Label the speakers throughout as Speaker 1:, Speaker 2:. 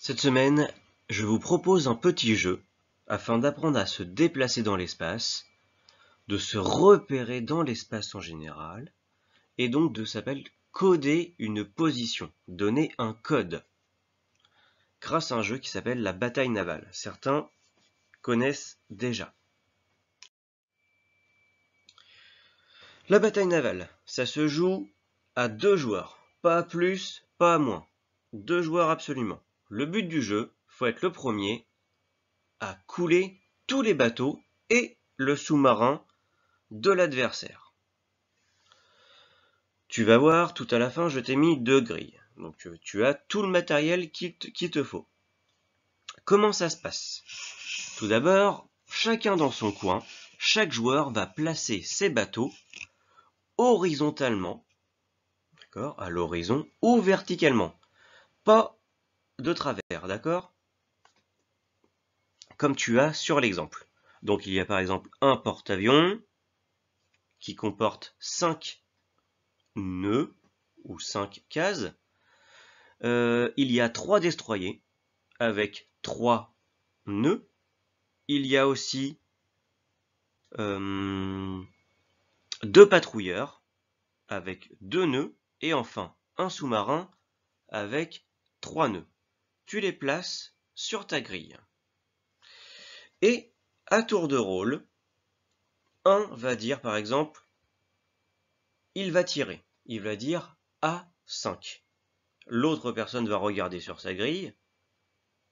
Speaker 1: Cette semaine, je vous propose un petit jeu afin d'apprendre à se déplacer dans l'espace, de se repérer dans l'espace en général, et donc de s'appeler coder une position, donner un code, grâce à un jeu qui s'appelle la bataille navale. Certains connaissent déjà. La bataille navale, ça se joue à 2 joueurs, pas plus, pas moins. 2 joueurs absolument. Le but du jeu, faut être le premier à couler tous les bateaux et le sous-marin de l'adversaire. Tu vas voir, tout à la fin, je t'ai mis 2 grilles. Donc tu as tout le matériel qu'il te faut. Comment ça se passe? Tout d'abord, chacun dans son coin, chaque joueur va placer ses bateaux horizontalement, d'accord, à l'horizon, ou verticalement. Pas de travers, d'accord? Comme tu as sur l'exemple. Donc il y a par exemple un porte-avions qui comporte 5 nœuds ou 5 cases. Il y a 3 destroyers avec 3 nœuds. Il y a aussi 2 patrouilleurs avec 2 nœuds. Et enfin, un sous-marin avec 3 nœuds. Tu les places sur ta grille. Et à tour de rôle, un va dire par exemple, il va tirer. Il va dire A5. L'autre personne va regarder sur sa grille.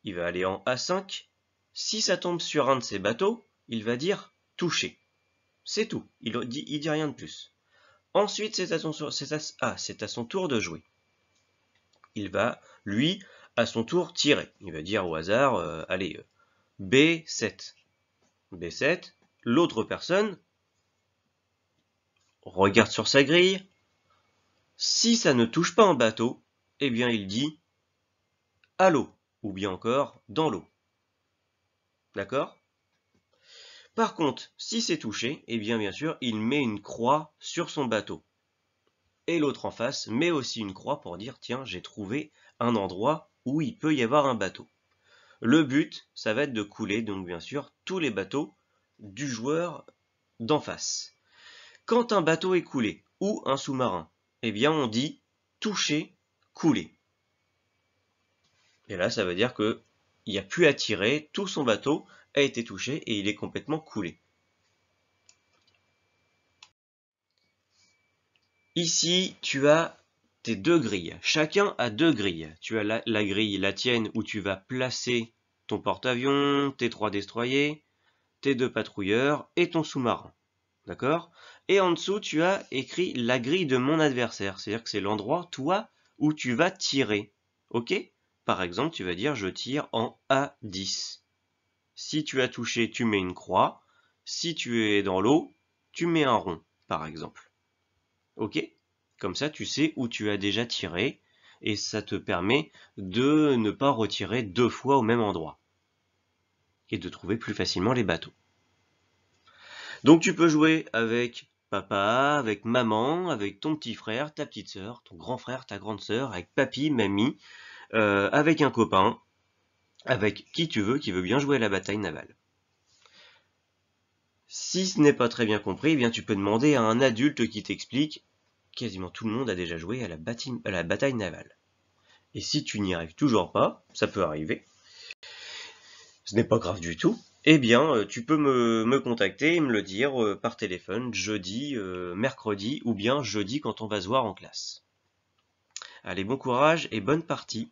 Speaker 1: Il va aller en A5. Si ça tombe sur un de ses bateaux, il va dire toucher. C'est tout. Il dit rien de plus. Ensuite, c'est à son tour de jouer. Il va, lui, à son tour tirer. Il va dire au hasard, allez, B7. B7. L'autre personne regarde sur sa grille. Si ça ne touche pas un bateau, eh bien il dit à l'eau, ou bien encore dans l'eau. D'accord? Par contre, si c'est touché, eh bien sûr, il met une croix sur son bateau. Et l'autre en face met aussi une croix pour dire, tiens, j'ai trouvé un endroit où il peut y avoir un bateau. Le but, ça va être de couler, donc bien sûr, tous les bateaux du joueur d'en face. Quand un bateau est coulé, ou un sous-marin, eh bien on dit toucher, couler. Et là, ça veut dire qu'il n'y a plus à tirer, tout son bateau a été touché et il est complètement coulé. Ici, tu as tes 2 grilles. Chacun a 2 grilles. Tu as la grille, la tienne, où tu vas placer ton porte-avions, tes 3 destroyers, tes 2 patrouilleurs et ton sous-marin. D'accord? Et en dessous, tu as écrit la grille de mon adversaire. C'est-à-dire que c'est l'endroit, toi, où tu vas tirer. Ok? Par exemple, tu vas dire je tire en A10. Si tu as touché, tu mets une croix. Si tu es dans l'eau, tu mets un rond, par exemple. Ok? Comme ça, tu sais où tu as déjà tiré et ça te permet de ne pas retirer 2 fois au même endroit et de trouver plus facilement les bateaux. Donc tu peux jouer avec papa, avec maman, avec ton petit frère, ta petite sœur, ton grand frère, ta grande sœur, avec papy, mamie, avec un copain, avec qui tu veux, qui veut bien jouer à la bataille navale. Si ce n'est pas très bien compris, eh bien tu peux demander à un adulte qui t'explique. Quasiment tout le monde a déjà joué à la bataille navale. Et si tu n'y arrives toujours pas, ça peut arriver, ce n'est pas grave du tout, eh bien tu peux me contacter et me le dire par téléphone jeudi, mercredi ou bien jeudi quand on va se voir en classe. Allez, bon courage et bonne partie.